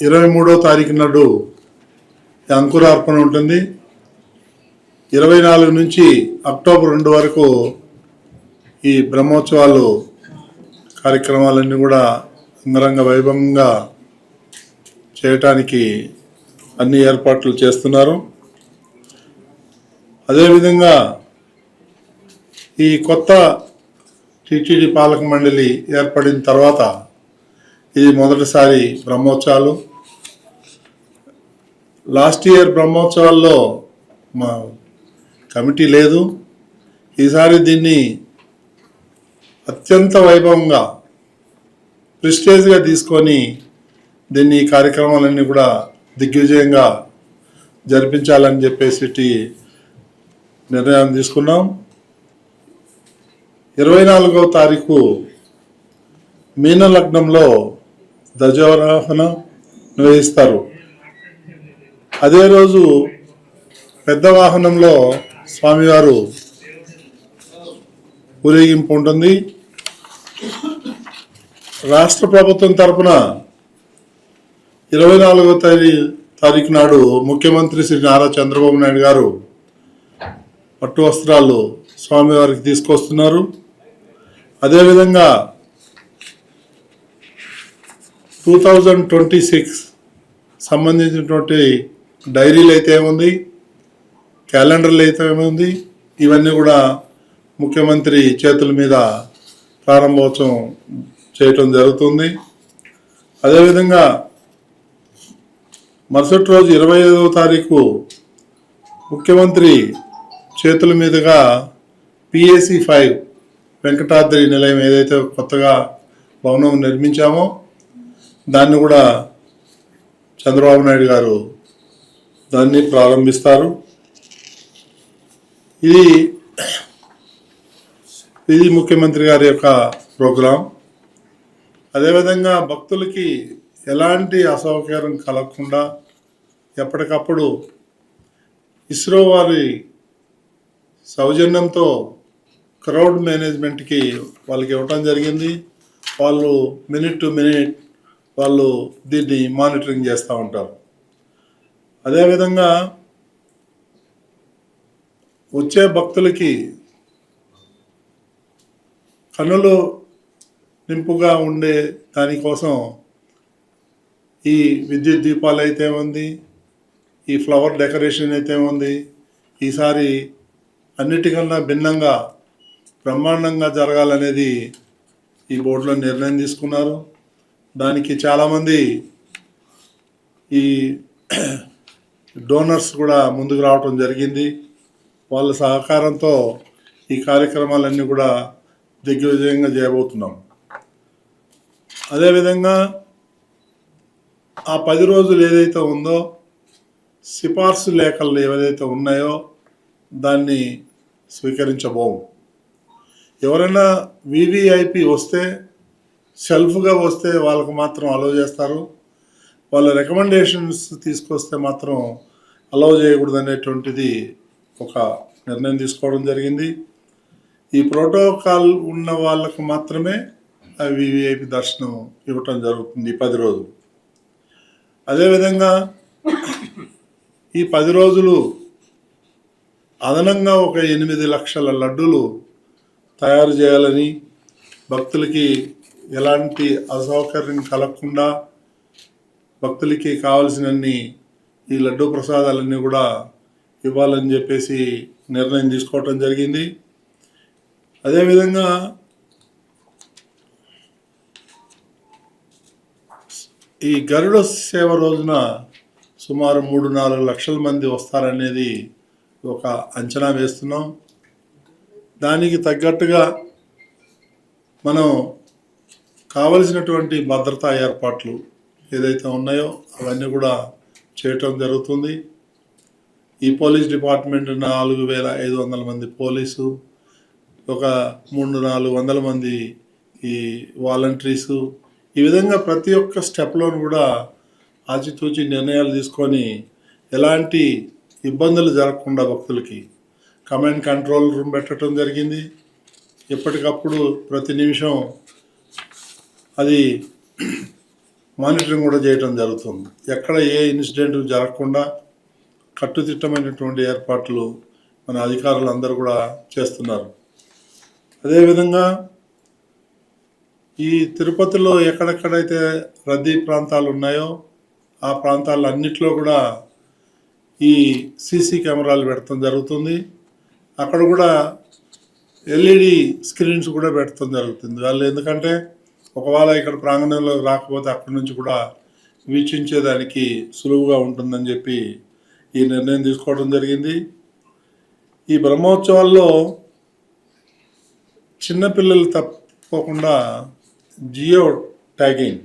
23వ తారీఖు నాడు అంకురార్పణ ఉంటుంది. 24 నుంచి అక్టోబర్ 2 వరకు ఈ బ్రహ్మోత్సవాలు కార్యక్రమాలన్నీ కూడా అంగరంగ వైభవంగా చేయటానికి అన్ని ఏర్పాట్లు చేస్తున్నారు. అదేవిధంగా ఈ కొత్త టీటీడీ పాలక మండలి ఏర్పడిన తర్వాత ఇది మొదటిసారి బ్రహ్మోత్సవాలు. లాస్ట్ ఇయర్ బ్రహ్మోత్సవాల్లో మా కమిటీ లేదు. ఈసారి దీన్ని అత్యంత వైభవంగా ప్రెస్టేజ్గా తీసుకొని దీన్ని ఈ కార్యక్రమాలన్నీ కూడా దిగ్విజయంగా జరిపించాలని చెప్పేసి నిర్ణయం తీసుకున్నాం. 24వ తారీఖు మీన లగ్నంలో ధ్వజారోహణ నిర్వహిస్తారు. అదే రోజు పెద్ద వాహనంలో స్వామివారు ఊరేగింపు ఉంటుంది. రాష్ట్ర ప్రభుత్వం తరఫున 24వ తారీఖు నాడు ముఖ్యమంత్రి శ్రీ నారా చంద్రబాబు నాయుడు గారు పట్టు వస్త్రాలు స్వామివారికి తీసుకొస్తున్నారు. అదేవిధంగా 2026 సంబంధించినటువంటి డైరీలు అయితే ఏముంది, క్యాలెండర్లు అయితే ఏముంది, ఇవన్నీ కూడా ముఖ్యమంత్రి చేతుల మీద ప్రారంభోత్సవం చేయటం జరుగుతుంది. అదేవిధంగా మరుసటి రోజు 25వ తారీఖు ముఖ్యమంత్రి చేతుల మీదుగా PAC 5 వెంకటాద్రి నిలయం ఏదైతే కొత్తగా భవనం నిర్మించామో దాన్ని కూడా చంద్రబాబు నాయుడు గారు దాన్ని ప్రారంభిస్తారు. ఇది ముఖ్యమంత్రి గారి యొక్క ప్రోగ్రాం. అదేవిధంగా భక్తులకి ఎలాంటి అసౌకర్యం కలగకుండా ఎప్పటికప్పుడు ఇస్రో వారి సౌజన్యంతో క్రౌడ్ మేనేజ్మెంట్కి వాళ్ళకి ఇవ్వటం జరిగింది. వాళ్ళు మినిట్ టు మినిట్ వాళ్ళు దీన్ని మానిటరింగ్ చేస్తూ ఉంటారు. అదేవిధంగా వచ్చే భక్తులకి కన్నులు నింపుగా ఉండే దానికోసం ఈ విద్యుత్ దీపాలు అయితే ఉంది, ఈ ఫ్లవర్ డెకరేషన్ అయితే ఉంది. ఈసారి అన్నిటికన్నా భిన్నంగా బ్రహ్మాండంగా జరగాలనేది ఈ బోర్డులో నిర్ణయం తీసుకున్నారు. దానికి చాలామంది ఈ డోనర్స్ కూడా ముందుకు రావటం జరిగింది. వాళ్ళ సహకారంతో ఈ కార్యక్రమాలన్నీ కూడా దిగ్విజయంగా చేయబోతున్నాం. అదేవిధంగా ఆ 10 రోజులు ఏదైతే ఉందో సిఫార్సు లేఖలు ఏవైతే ఉన్నాయో దాన్ని స్వీకరించబోము. ఎవరైనా VVIP వస్తే సెల్ఫ్గా వస్తే వాళ్ళకు మాత్రం అలౌ చేస్తారు. వాళ్ళ రికమెండేషన్స్ తీసుకొస్తే మాత్రం అలౌ చేయకూడదు అనేటువంటిది ఒక నిర్ణయం తీసుకోవడం జరిగింది. ఈ ప్రోటోకాల్ ఉన్న వాళ్ళకు మాత్రమే VVIP దర్శనం ఇవ్వటం జరుగుతుంది 10 రోజులు. అదేవిధంగా ఈ 10 రోజులు అదనంగా ఒక 8 లక్షల లడ్డూలు తయారు చేయాలని, భక్తులకి ఎలాంటి అసౌకర్యం కలగకుండా భక్తులకి కావలసినన్ని ఈ లడ్డూ ప్రసాదాలన్నీ కూడా ఇవ్వాలని చెప్పేసి నిర్ణయం తీసుకోవటం జరిగింది. అదేవిధంగా ఈ గరుడ సేవ రోజున సుమారు 3-4 లక్షల మంది వస్తారనేది ఒక అంచనా వేస్తున్నాం. దానికి తగ్గట్టుగా మనం కావలసినటువంటి భద్రతా ఏర్పాట్లు ఏదైతే ఉన్నాయో అవన్నీ కూడా చేయటం జరుగుతుంది. ఈ పోలీస్ డిపార్ట్మెంట్ 4,500 మంది పోలీసు, ఒక 300-400 మంది ఈ వాలంటీర్సు, ఈ విధంగా ప్రతి ఒక్క స్టెప్లోనూ కూడా ఆచితూచి నిర్ణయాలు తీసుకొని ఎలాంటి ఇబ్బందులు జరగకుండా భక్తులకి కమాండ్ కంట్రోల్ రూమ్ పెట్టడం జరిగింది. ఎప్పటికప్పుడు ప్రతి నిమిషం అది మానిటరింగ్ కూడా చేయటం జరుగుతుంది. ఎక్కడ ఏ ఇన్సిడెంట్ జరగకుండా కట్టుదిట్టమైనటువంటి ఏర్పాట్లు మన అధికారులు అందరూ కూడా చేస్తున్నారు. అదేవిధంగా ఈ తిరుపతిలో ఎక్కడెక్కడైతే రద్దీ ప్రాంతాలు ఉన్నాయో ఆ ప్రాంతాలన్నింటిలో కూడా ఈ సీసీ కెమెరాలు పెట్టడం జరుగుతుంది. అక్కడ కూడా ఎల్ఈడి స్క్రీన్స్ కూడా పెట్టడం జరుగుతుంది. వాళ్ళు ఎందుకంటే ఒకవేళ ఇక్కడ ప్రాంగణంలో రాకపోతే అక్కడి నుంచి కూడా వీక్షించేదానికి సులువుగా ఉంటుందని చెప్పి ఈ నిర్ణయం తీసుకోవడం జరిగింది. ఈ బ్రహ్మోత్సవాల్లో చిన్నపిల్లలు తప్పకుండా జియో ట్యాగింగ్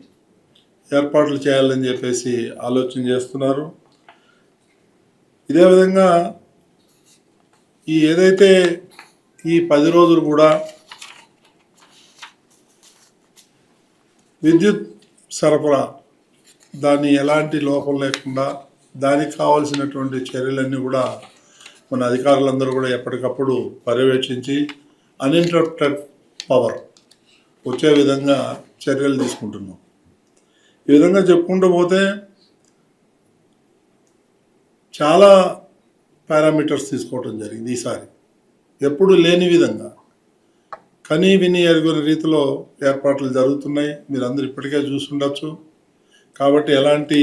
ఏర్పాట్లు చేయాలని చెప్పేసి ఆలోచన చేస్తున్నారు. ఇదే విధంగా ఏదైతే ఈ 10 రోజులు కూడా విద్యుత్ సరఫరా దాన్ని ఎలాంటి లోపం లేకుండా దానికి కావాల్సినటువంటి చర్యలన్నీ కూడా మన అధికారులందరూ కూడా ఎప్పటికప్పుడు పర్యవేక్షించి అన్ఇంటరప్టెడ్ పవర్ వచ్చే విధంగా చర్యలు తీసుకుంటున్నాం. ఈ విధంగా చెప్పుకుంటూ పోతే చాలా పారామీటర్స్ తీసుకోవటం జరిగింది. ఈసారి ఎప్పుడు లేని విధంగా కనీ విని ఎరుగుని రీతిలో ఏర్పాట్లు జరుగుతున్నాయి. మీరందరూ ఇప్పటికే చూసుండొచ్చు. కాబట్టి ఎలాంటి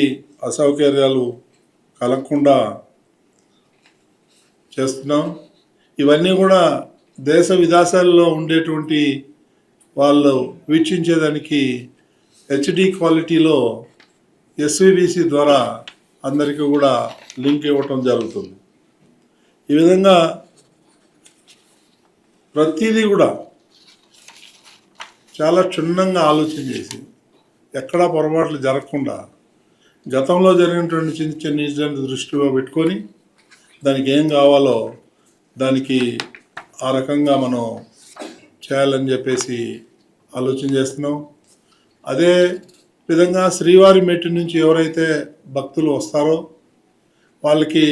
అసౌకర్యాలు కలగకుండా చేస్తున్నాం. ఇవన్నీ కూడా దేశ విదేశాల్లో ఉండేటువంటి వాళ్ళు వీక్షించేదానికి హెచ్డి క్వాలిటీలో ఎస్విబిసి ద్వారా అందరికీ కూడా లింక్ ఇవ్వటం జరుగుతుంది. ఈ విధంగా ప్రతిదీ కూడా చాలా క్షుణ్ణంగా ఆలోచన చేసి ఎక్కడా పొరపాట్లు జరగకుండా గతంలో జరిగినటువంటి చిన్న చిన్న ఇన్సిడెంట్ దృష్టిలో పెట్టుకొని దానికి ఏం కావాలో దానికి ఆ రకంగా మనం చేయాలని చెప్పేసి ఆలోచన చేస్తున్నాం. అదే విధంగా శ్రీవారి మెట్టు నుంచి ఎవరైతే భక్తులు వస్తారో వాళ్ళకి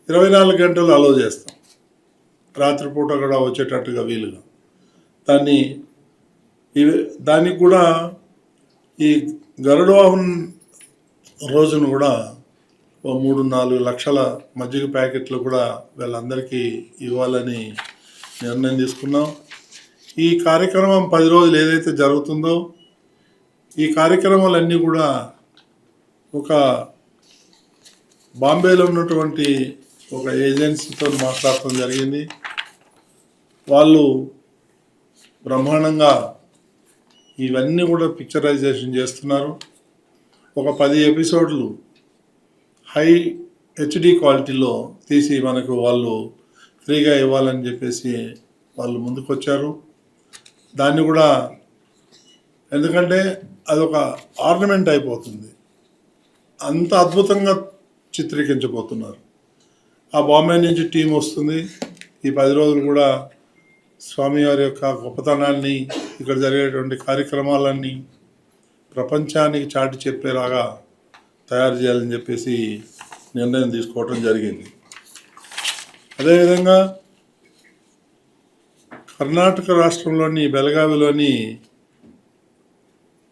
24 గంటలు అలౌ చేస్తాం. రాత్రిపూట కూడా వచ్చేటట్టుగా వీలుగా దానికి కూడా ఈ గరుడ వాహనం రోజును కూడా 3-4 లక్షల మజ్జిగ ప్యాకెట్లు కూడా వీళ్ళందరికీ ఇవ్వాలని నిర్ణయం తీసుకున్నాం. ఈ కార్యక్రమం 10 రోజులు ఏదైతే జరుగుతుందో ఈ కార్యక్రమాలన్నీ కూడా ఒక బాంబేలో ఉన్నటువంటి ఒక ఏజెన్సీతో మాట్లాడటం జరిగింది. వాళ్ళు బ్రహ్మాండంగా ఇవన్నీ కూడా పిక్చరైజేషన్ చేస్తున్నారు. ఒక 10 ఎపిసోడ్లు హై హెచ్డి క్వాలిటీలో తీసి మనకు వాళ్ళు ఫ్రీగా ఇవ్వాలని చెప్పేసి వాళ్ళు ముందుకొచ్చారు. దాన్ని కూడా ఎందుకంటే అదొక ఆర్నమెంట్ అయిపోతుంది, అంత అద్భుతంగా చిత్రీకరించబోతున్నారు. ఆ బాంబే నుంచి టీం వస్తుంది. ఈ 10 రోజులు కూడా స్వామివారి యొక్క గొప్పతనాన్ని ఇక్కడ జరిగేటువంటి కార్యక్రమాలన్నీ ప్రపంచానికి చాటి చెప్పేలాగా తయారు చేయాలని చెప్పేసి నిర్ణయం తీసుకోవటం జరిగింది. అదేవిధంగా కర్ణాటక రాష్ట్రంలోని బెళగావిలోని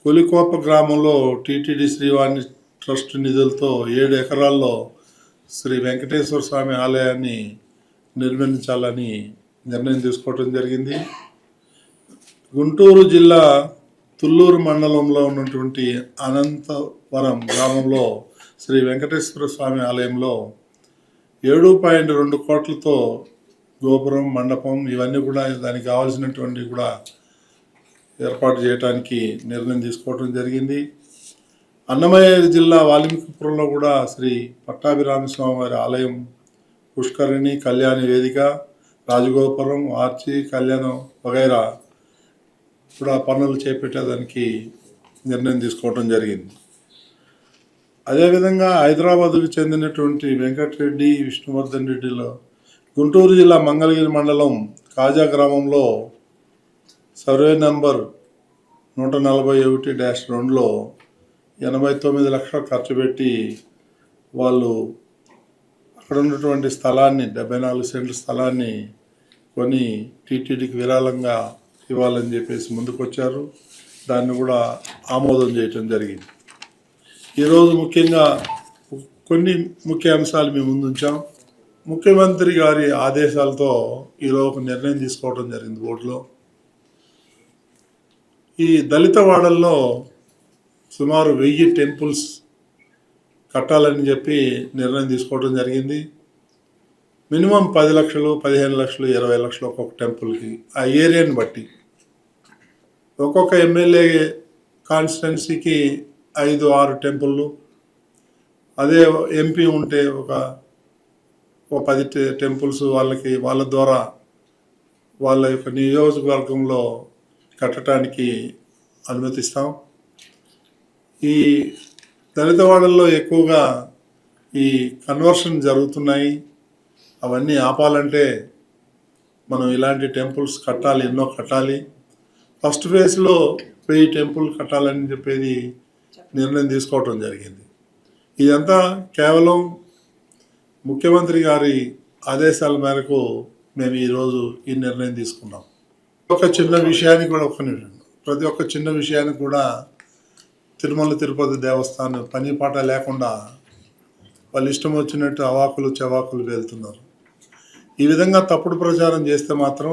కొలికోప గ్రామంలో టీటీడీ శ్రీవాణి ట్రస్ట్ నిధులతో 7 ఎకరాల్లో శ్రీ వెంకటేశ్వర స్వామి ఆలయాన్ని నిర్మించాలని నిర్ణయం తీసుకోవటం జరిగింది. గుంటూరు జిల్లా తుళ్ళూరు మండలంలో ఉన్నటువంటి అనంతవరం గ్రామంలో శ్రీ వెంకటేశ్వర స్వామి ఆలయంలో 7.2 కోట్లతో గోపురం, మండపం ఇవన్నీ కూడా దానికి కావాల్సినటువంటి కూడా ఏర్పాటు చేయడానికి నిర్ణయం తీసుకోవడం జరిగింది. అన్నమయ్య జిల్లా వాల్మీకిపురంలో కూడా శ్రీ పట్టాభిరామస్వామి వారి ఆలయం, పుష్కరిణి, కళ్యాణి వేదిక, రాజగోపురం, ఆర్చి, కళ్యాణం వగైరా కూడా పనులు చేపట్టేదానికి నిర్ణయం తీసుకోవడం జరిగింది. అదేవిధంగా హైదరాబాద్కు చెందినటువంటి వెంకటరెడ్డి, విష్ణువర్ధన్ రెడ్డిలో గుంటూరు జిల్లా మంగళగిరి మండలం కాజా గ్రామంలో సర్వే నంబర్ 141-2లో 89 లక్షలు ఖర్చు పెట్టి వాళ్ళు అక్కడ ఉన్నటువంటి స్థలాన్ని 74 సెంట్ల స్థలాన్ని కొని టీటీడీకి విరాళంగా ఇవ్వాలని చెప్పేసి ముందుకొచ్చారు. దాన్ని కూడా ఆమోదం చేయటం జరిగింది. ఈరోజు ముఖ్యంగా కొన్ని ముఖ్య అంశాలు మేము ముందుంచాం. ముఖ్యమంత్రి గారి ఆదేశాలతో ఈరోజు ఒక నిర్ణయం తీసుకోవడం జరిగింది బోర్డులో. ఈ దళిత వాడల్లో సుమారు 1000 టెంపుల్స్ కట్టాలని చెప్పి నిర్ణయం తీసుకోవడం జరిగింది. మినిమం 10 లక్షలు, 15 లక్షలు, 20 లక్షలు ఒక్కొక్క టెంపుల్కి, ఆ ఏరియాని బట్టి. ఒక్కొక్క ఎమ్మెల్యే కాన్స్టిట్యున్సీకి 5-6 టెంపుళ్ళు, అదే ఎంపీ ఉంటే ఒక 10 టెంపుల్స్ వాళ్ళ ద్వారా వాళ్ళ యొక్క నియోజకవర్గంలో కట్టడానికి అనుమతిస్తాం. ఈ దళితవాడల్లో ఎక్కువగా ఈ కన్వర్షన్ జరుగుతున్నాయి. అవన్నీ ఆపాలంటే మనం ఇలాంటి టెంపుల్స్ కట్టాలి, ఎన్నో కట్టాలి. ఫస్ట్ ఫేజ్లో 1000 టెంపుల్ కట్టాలని చెప్పేది నిర్ణయం తీసుకోవటం జరిగింది. ఇదంతా కేవలం ముఖ్యమంత్రి గారి ఆదేశాల మేరకు మేము ఈరోజు ఈ నిర్ణయం తీసుకున్నాం. ఒక చిన్న విషయానికి కూడా ప్రతి ఒక్క చిన్న విషయానికి కూడా తిరుమల తిరుపతి దేవస్థానం పని పాట లేకుండా వాళ్ళు ఇష్టం వచ్చినట్టు అవాకులు చవాకులు వెళ్తున్నారు. ఈ విధంగా తప్పుడు ప్రచారం చేస్తే మాత్రం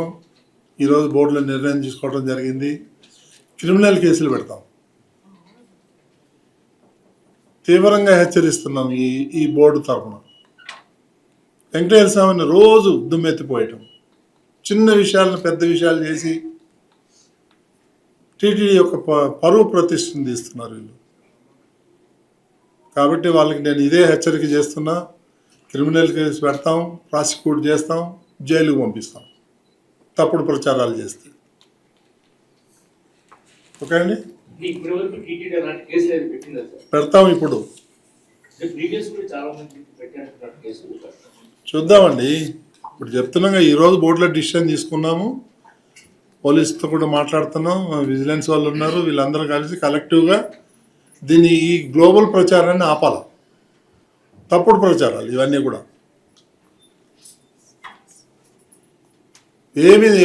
ఈరోజు బోర్డులో నిర్ణయం తీసుకోవడం జరిగింది. క్రిమినల్ కేసులు పెడతాం. తీవ్రంగా హెచ్చరిస్తున్నాం ఈ బోర్డు తరఫున. వెంకటేశ్వర స్వామిని రోజు దుమ్మెత్తిపోయటం, చిన్న విషయాలను పెద్ద విషయాలు చేసి టీటీడీ యొక్క పరువు ప్రతిష్టను తీస్తున్నారు వీళ్ళు. కాబట్టి వాళ్ళకి నేను ఇదే హెచ్చరిక చేస్తున్నా. క్రిమినల్ కేసు పెడతాం, ప్రాసిక్యూట్ చేస్తాం, జైలుకు పంపిస్తాం తప్పుడు ప్రచారాలు చేస్తే. ఓకే అండి, పెడతాం. ఇప్పుడు చూద్దామండి. ఇప్పుడు చెప్తున్నాగా ఈరోజు బోర్డులో డిసిషన్ తీసుకున్నాము. పోలీసుతో కూడా మాట్లాడుతున్నాం, విజిలెన్స్ వాళ్ళు ఉన్నారు, వీళ్ళందరూ కలిసి కలెక్టివ్గా దీన్ని ఈ గ్లోబల్ ప్రచారాన్ని ఆపాలి. తప్పుడు ప్రచారాలు ఇవన్నీ కూడా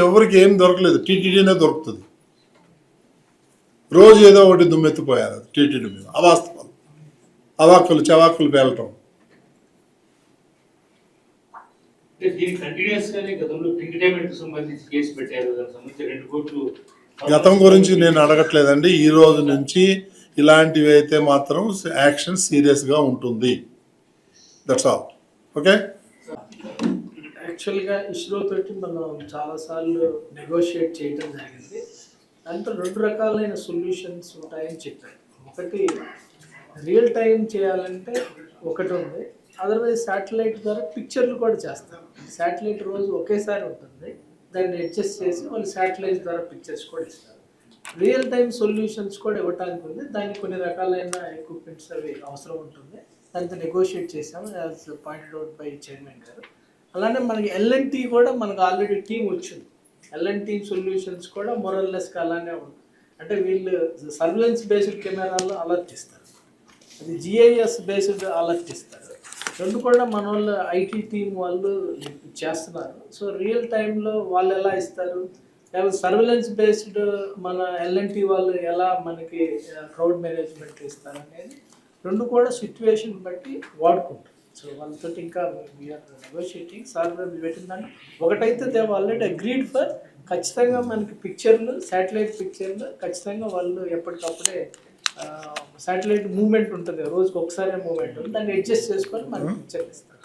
ఎవరికి ఏం దొరకలేదు, టీటీడీనే దొరుకుతుంది. రోజు ఏదో ఒకటి దుమ్మెత్తిపోయారు టీటీడీ మీద, అవాస్తవాలు, అవాక్కులు చవాక్కులు పేలటం. గతం గురించి నేను అడగట్లేదండి. ఈ రోజు నుంచి ఇలాంటివి అయితే మాత్రం యాక్షన్ సీరియస్గా ఉంటుంది. That's all. ఓకే. యాక్చువల్గా ఇస్రో తోటి మనం చాలాసార్లు నెగోషియేట్ చేయడం జరిగింది. దాంట్లో 2 రకాలైన సొల్యూషన్స్ ఉంటాయని చెప్పారు. ఒకటి రియల్ టైం చేయాలంటే ఒకటి ఉంది, అదర్వైజ్ శాటిలైట్ ద్వారా పిక్చర్లు కూడా చేస్తారు. శాటిలైట్ రోజు ఒకేసారి ఉంటుంది, దాన్ని అడ్జస్ట్ చేసి వాళ్ళు శాటిలైట్ ద్వారా పిక్చర్స్ కూడా ఇస్తారు. రియల్ టైం సొల్యూషన్స్ కూడా ఇవ్వడానికి ఉంది. దానికి కొన్ని రకాలైన ఎక్విప్మెంట్స్ అవి అవసరం ఉంటుంది. దాంతో నెగోషియేట్ చేసాము as pointed out by chairman గారు. అలానే మనకి ఎల్ఎన్టీ కూడా మనకు ఆల్రెడీ టీం వచ్చింది. ఎల్ఎన్టీ సొల్యూషన్స్ కూడా మొరల్లెస్గా అలానే ఉంది. అంటే వీళ్ళు సర్వేలెన్స్ బేస్డ్ కెమెరాల్లో అలర్ట్ ఇస్తారు, అది జిఐఎస్ బేస్డ్ అలర్ట్ ఇస్తారు. 2 కూడా మన వాళ్ళు ఐటీ టీం వాళ్ళు చేస్తున్నారు. సో రియల్ టైంలో వాళ్ళు ఎలా ఇస్తారు, సర్వేలెన్స్ బేస్డ్ మన ఎల్ఎన్టీ వాళ్ళు ఎలా మనకి క్రౌడ్ మేనేజ్మెంట్ ఇస్తారు అనేది 2 కూడా సిచ్యువేషన్ బట్టి వాడుకుంటారు. సో వాళ్ళతో ఇంకా వీఆర్ నెగోషియేటింగ్. సార్ పెట్టిందని ఒకటైతే దే ఆల్రెడీ అగ్రీడ్ ఫర్ ఖచ్చితంగా మనకి పిక్చర్లు, శాటిలైట్ పిక్చర్లు ఖచ్చితంగా వాళ్ళు ఎప్పటికప్పుడే శాటిలైట్ మూవ్మెంట్ ఉంటుంది, రోజుకి ఒకసారి మూవ్మెంట్ ఉంటుంది, దాన్ని అడ్జస్ట్ చేసుకొని మనకి పిక్చర్లు ఇస్తారు.